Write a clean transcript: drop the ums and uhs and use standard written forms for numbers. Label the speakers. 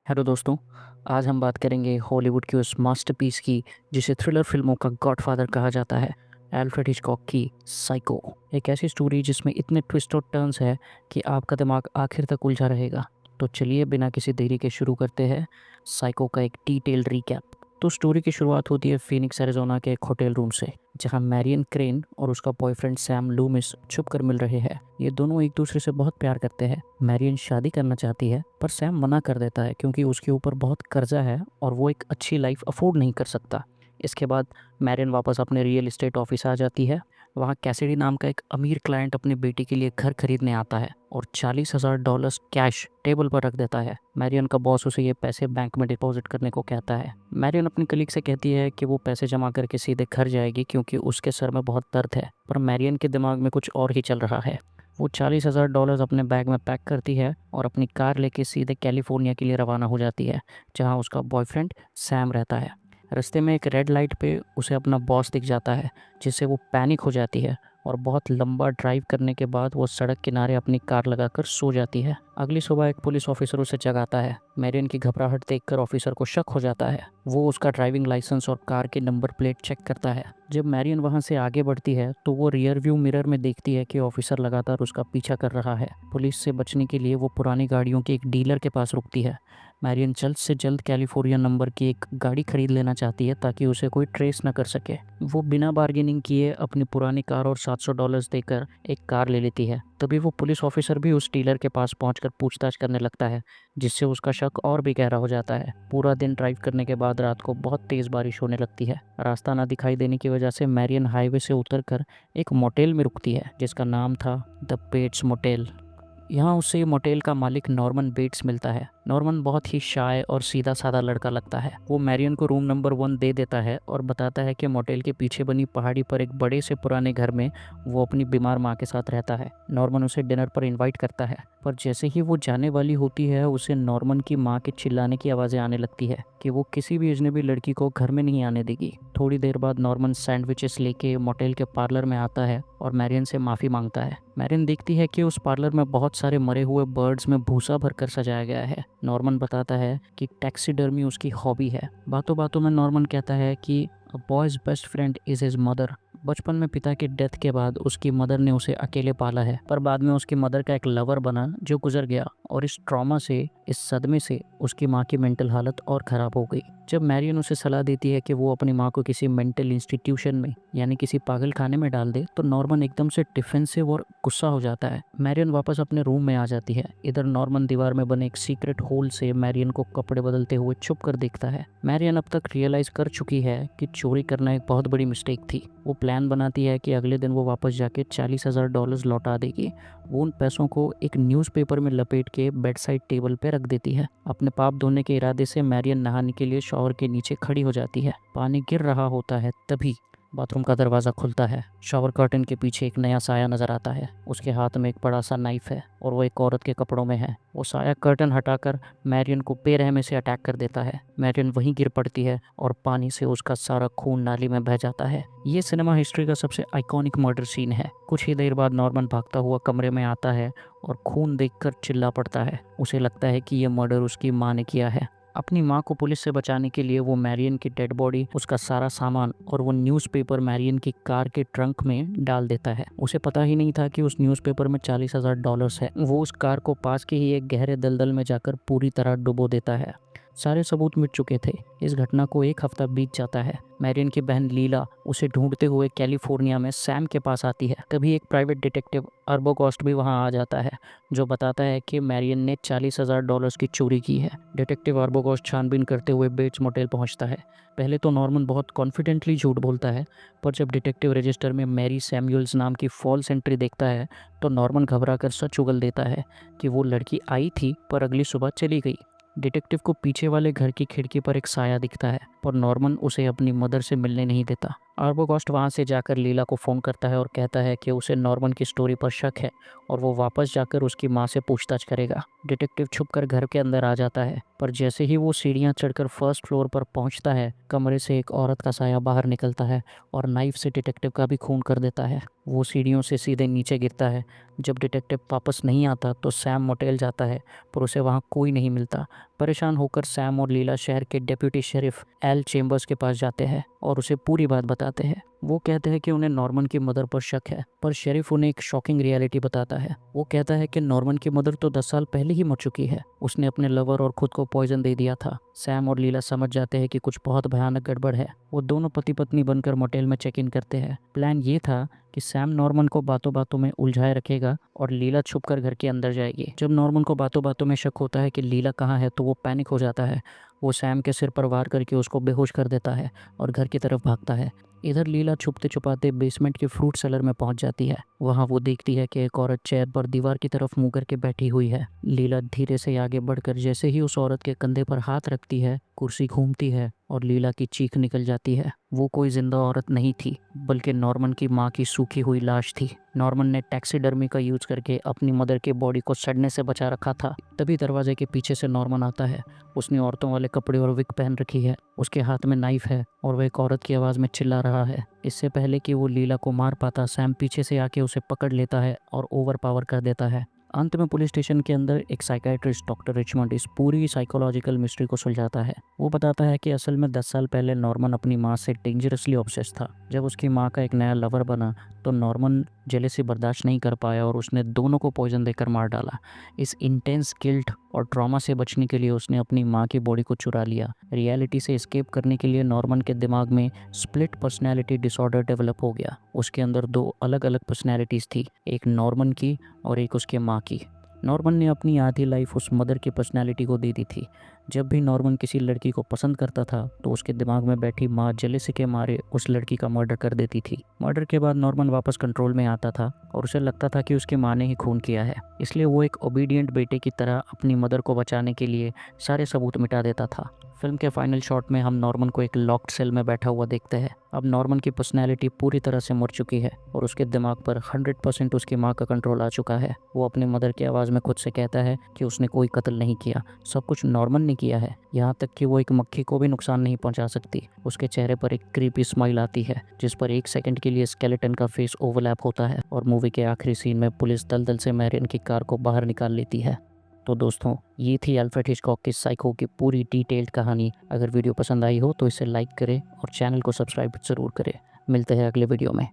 Speaker 1: Hello दोस्तों। आज हम बात करेंगे हॉलीवुड की उस मास्टरपीस की जिसे थ्रिलर फिल्मों का गॉडफादर कहा जाता है, एल्फ्रेड हिचकॉक की साइको। एक ऐसी स्टोरी जिसमें इतने ट्विस्ट और टर्न्स है कि आपका दिमाग आखिर तक उलझा रहेगा। तो चलिए बिना किसी देरी के शुरू करते हैं साइको का एक डिटेल्ड रीकैप। तो स्टोरी की शुरुआत होती है फीनिक्स एरिजोना के एक होटल रूम से, जहां मैरियन क्रेन और उसका बॉयफ्रेंड सैम लूमिस छुप कर मिल रहे हैं। ये दोनों एक दूसरे से बहुत प्यार करते हैं। मैरियन शादी करना चाहती है पर सैम मना कर देता है क्योंकि उसके ऊपर बहुत कर्जा है और वो एक अच्छी लाइफ अफोर्ड नहीं कर सकता। इसके बाद मैरियन वापस अपने रियल एस्टेट ऑफिस आ जाती है। वहाँ कैसिडी नाम का एक अमीर क्लाइंट अपनी बेटी के लिए घर खरीदने आता है और $40,000 कैश टेबल पर रख देता है। मैरियन का बॉस उसे ये पैसे बैंक में डिपॉजिट करने को कहता है। मैरियन अपनी कलीग से कहती है कि वो पैसे जमा करके सीधे घर जाएगी क्योंकि उसके सर में बहुत दर्द है, पर मैरियन के दिमाग में कुछ और ही चल रहा है। वो $40,000 अपने बैग में पैक करती है और अपनी कार लेके सीधे कैलिफोर्निया के लिए रवाना हो जाती है, जहाँ उसका बॉयफ्रेंड सैम रहता है। रास्ते में एक रेड लाइट पे उसे अपना बॉस दिख जाता है, जिससे वो पैनिक हो जाती है और बहुत लंबा ड्राइव करने के बाद वो सड़क किनारे अपनी कार लगाकर सो जाती है। अगली सुबह एक पुलिस ऑफिसर उसे जगाता है। मैरियन की घबराहट देखकर ऑफिसर को शक हो जाता है। वो उसका ड्राइविंग लाइसेंस और कार के नंबर प्लेट चेक करता है। जब मैरियन वहां से आगे बढ़ती है तो वो रियर व्यू मिरर में देखती है कि ऑफिसर लगातार उसका पीछा कर रहा है। पुलिस से बचने के लिए वो पुरानी गाड़ियों के एक डीलर के पास रुकती है। मैरियन जल्द से जल्द कैलिफोर्निया नंबर की एक गाड़ी खरीद लेना चाहती है ताकि उसे कोई ट्रेस न कर सके। वो बिना बार्गेनिंग किए अपनी पुरानी कार और $700 देकर एक कार ले लेती है। तभी वो पुलिस ऑफिसर भी उस डीलर के पास पहुंचकर पूछताछ करने लगता है, जिससे उसका शक और भी गहरा हो जाता है। पूरा दिन ड्राइव करने के बाद रात को बहुत तेज़ बारिश होने लगती है। रास्ता ना दिखाई देने की वजह से मैरियन हाईवे से उतरकर एक मोटेल में रुकती है, जिसका नाम था द बेट्स मोटेल। यहाँ उसे मोटेल का मालिक नॉर्मन बेट्स मिलता है। नॉर्मन बहुत ही शाय और सीधा साधा लड़का लगता है। वो मैरियन को रूम नंबर 1 दे देता है और बताता है कि मोटेल के पीछे बनी पहाड़ी पर एक बड़े से पुराने घर में वो अपनी बीमार माँ के साथ रहता है। नॉर्मन उसे डिनर पर इनवाइट करता है, पर जैसे ही वो जाने वाली होती है उसे नॉर्मन की माँ के चिल्लाने की आवाज़ें आने लगती है कि वो किसी भी अजनबी लड़की को घर में नहीं आने देगी। थोड़ी देर बाद नॉर्मन सैंडविचेस लेके मोटेल के पार्लर में आता है और मैरियन से माफ़ी मांगता है। मैरियन देखती है कि उस पार्लर में बहुत सारे मरे हुए बर्ड्स में भूसा भरकर सजाया गया है। नॉर्मन बताता है कि टैक्सीडर्मी उसकी हॉबी है। बातों बातों में नॉर्मन कहता है कि a boy's best friend is his mother. बचपन में पिता की डेथ के बाद उसकी मदर ने उसे अकेले पाला है, पर बाद में उसकी मदर का एक लवर बना जो गुजर गया और इस ट्रॉमा से, इस सदमे से उसकी माँ की मेंटल हालत और ख़राब हो गई। जब मैरियन उसे सलाह देती है कि वो अपनी माँ को किसी मेंटल इंस्टीट्यूशन में यानी किसी पागल खाने में डाल दे, तो नॉर्मन एकदम से डिफेंसिव और गुस्सा हो जाता है। मैरियन वापस अपने रूम में आ जाती है। इधर नॉर्मन दीवार में बने एक सीक्रेट होल से मैरियन को कपड़े बदलते हुए छुप कर देखता है। मैरियन अब तक रियलाइज कर चुकी है कि चोरी करना एक बहुत बड़ी मिस्टेक थी। वो प्लान बनाती है कि अगले दिन वो वापस जाके $40,000 लौटा देगी। वो उन पैसों को एक न्यूज़पेपर में लपेट के बेड साइड टेबल पे रख देती है। अपने पाप धोने के इरादे से मैरियन नहाने के लिए शॉवर के नीचे खड़ी हो जाती है। पानी गिर रहा होता है, तभी बाथरूम का दरवाज़ा खुलता है। शॉवर कर्टन के पीछे एक नया साया नज़र आता है। उसके हाथ में एक बड़ा सा नाइफ है और वो एक औरत के कपड़ों में है। वो साया कर्टन हटाकर मैरियन को बेरहमी से अटैक कर देता है। मैरियन वहीं गिर पड़ती है और पानी से उसका सारा खून नाली में बह जाता है। ये सिनेमा हिस्ट्री का सबसे आइकॉनिक मर्डर सीन है। कुछ ही देर बाद नॉर्मन भागता हुआ कमरे में आता है और खून देखकर चिल्ला पड़ता है। उसे लगता है कि यह मर्डर उसकी माँ ने किया है। अपनी माँ को पुलिस से बचाने के लिए वो मैरियन की डेड बॉडी, उसका सारा सामान और वो न्यूज़पेपर मैरियन की कार के ट्रंक में डाल देता है। उसे पता ही नहीं था कि उस न्यूज़पेपर में $40,000 है। वो उस कार को पास के ही एक गहरे दलदल में जाकर पूरी तरह डुबो देता है। सारे सबूत मिट चुके थे। इस घटना को एक हफ्ता बीत जाता है। मैरियन की बहन लीला उसे ढूंढते हुए कैलिफोर्निया में सैम के पास आती है। तभी एक प्राइवेट डिटेक्टिव अर्बोगॉस्ट भी वहां आ जाता है, जो बताता है कि मैरियन ने $40,000 की चोरी की है। डिटेक्टिव अर्बोगॉस्ट छानबीन करते हुए बेट्स मोटेल पहुंचता है। पहले तो नॉर्मन बहुत कॉन्फिडेंटली झूठ बोलता है, पर जब डिटेक्टिव रजिस्टर में मैरी सैमुअल्स नाम की फॉल्स एंट्री देखता है तो नॉर्मन घबराकर सच उगल देता है कि वो लड़की आई थी पर अगली सुबह चली गई। डिटेक्टिव को पीछे वाले घर की खिड़की पर एक साया दिखता है, पर नॉर्मन उसे अपनी मदर से मिलने नहीं देता। आर्बोगॉस्ट वहां से जाकर लीला को फ़ोन करता है और कहता है कि उसे नॉर्मन की स्टोरी पर शक है और वो वापस जाकर उसकी माँ से पूछताछ करेगा। डिटेक्टिव छुपकर घर के अंदर आ जाता है, पर जैसे ही वो सीढ़ियाँ चढ़कर फर्स्ट फ्लोर पर पहुंचता है, कमरे से एक औरत का साया बाहर निकलता है और नाइफ से डिटेक्टिव का भी खून कर देता है। वो सीढ़ियों से सीधे नीचे गिरता है। जब डिटेक्टिव वापस नहीं आता तो सैम मोटेल जाता है, पर उसे वहाँ कोई नहीं मिलता। परेशान होकर सैम और लीला शहर के डेप्यूटी शेरिफ एल चेम्बर्स के पास जाते हैं और उसे पूरी बात बताते हैं। वो कहते हैं कि उन्हें नॉर्मन की मदर पर शक है, पर शेरिफ उन्हें एक शॉकिंग रियलिटी बताता है। वो कहता है कि नॉर्मन की मदर तो 10 साल पहले ही मर चुकी है। उसने अपने लवर और खुद को पॉइजन दे दिया था। सैम और लीला समझ जाते हैं कि कुछ बहुत भयानक गड़बड़ है। वो दोनों पति पत्नी बनकर मोटेल में चेक इन करते हैं। प्लान ये था कि सैम नॉर्मन को बातों बातों में उलझाए रखेगा और लीला छुपकर घर के अंदर जाएगी। जब नॉर्मन को बातों बातों में शक होता है कि लीला कहाँ है तो वो पैनिक हो जाता है। वो सैम के सिर पर वार करके उसको बेहोश कर देता है और घर की तरफ भागता है। इधर लीला छुपते छुपाते बेसमेंट के फ्रूट सेलर में पहुंच जाती है। वहां वो देखती है कि एक औरत चेयर पर दीवार की तरफ मुंह करके बैठी हुई है। लीला धीरे से आगे बढ़कर जैसे ही उस औरत के कंधे पर हाथ रखती है, कुर्सी घूमती है और लीला की चीख निकल जाती है। वो कोई जिंदा औरत नहीं थी, बल्कि नॉर्मन की माँ की सूखी हुई लाश थी। नॉर्मन ने टैक्सीडर्मी का यूज करके अपनी मदर के बॉडी को सड़ने से बचा रखा था। तभी दरवाजे के पीछे से नॉर्मन आता है। उसने औरतों वाले कपड़े और विग पहन रखी है। उसके हाथ में नाइफ है और वह एक औरत की आवाज़ में चिल्ला रहा है। इससे पहले कि वो लीला को मार पाता, सैम पीछे से आके उसे पकड़ लेता है और ओवर पावर कर देता है। अंत में पुलिस स्टेशन के अंदर एक साइकाइट्रिस्ट डॉक्टर रिचमंड इस पूरी साइकोलॉजिकल मिस्ट्री को सुलझाता है। वो बताता है कि असल में 10 साल पहले नॉर्मन अपनी माँ से डेंजरसली ऑब्सेस्ड था। जब उसकी माँ का एक नया लवर बना तो नॉर्मन जेलेसी बर्दाश्त नहीं कर पाया और उसने दोनों को पॉइजन देकर मार डाला। इस इंटेंस गिल्ट और ट्रॉमा से बचने के लिए उसने अपनी माँ की बॉडी को चुरा लिया। रियलिटी से एस्केप करने के लिए नॉर्मन के दिमाग में स्प्लिट पर्सनैलिटी डिसऑर्डर डेवलप हो गया। उसके अंदर 2 अलग अलग पर्सनैलिटीज़ थी, एक नॉर्मन की और एक उसके माँ की। नॉर्मन ने अपनी आधी लाइफ उस मदर की पर्सनैलिटी को दे दी थी। जब भी नॉर्मन किसी लड़की को पसंद करता था तो उसके दिमाग में बैठी माँ जेलेसी के मारे उस लड़की का मर्डर कर देती थी। मर्डर के बाद नॉर्मन वापस कंट्रोल में आता था और उसे लगता था कि उसकी माँ ने ही खून किया है, इसलिए वो एक ओबीडियंट बेटे की तरह अपनी मदर को बचाने के लिए सारे सबूत मिटा देता था। फिल्म के फाइनल शॉट में हम नॉर्मन को एक लॉक्ड सेल में बैठा हुआ देखते हैं। अब नॉर्मन की पर्सनैलिटी पूरी तरह से मर चुकी है और उसके दिमाग पर 100% उसकी माँ का कंट्रोल आ चुका है। वो अपनी मदर की आवाज़ में खुद से कहता है कि उसने कोई कत्ल नहीं किया, सब कुछ नॉर्मन ने किया है। यहाँ तक कि वो एक मक्खी को भी नुकसान नहीं पहुँचा सकती। उसके चेहरे पर एक क्रीपी स्माइल आती है जिस पर 1 सेकंड के लिए स्केलेटन का फेस ओवरलैप होता है और मूवी के आखिरी सीन में पुलिस दलदल से मैरियन की कार को बाहर निकाल लेती है। तो दोस्तों, ये थी अल्फ्रेड हिचकॉक की साइको की पूरी डिटेल्ड कहानी। अगर वीडियो पसंद आई हो तो इसे लाइक करें और चैनल को सब्सक्राइब ज़रूर करें। मिलते हैं अगले वीडियो में।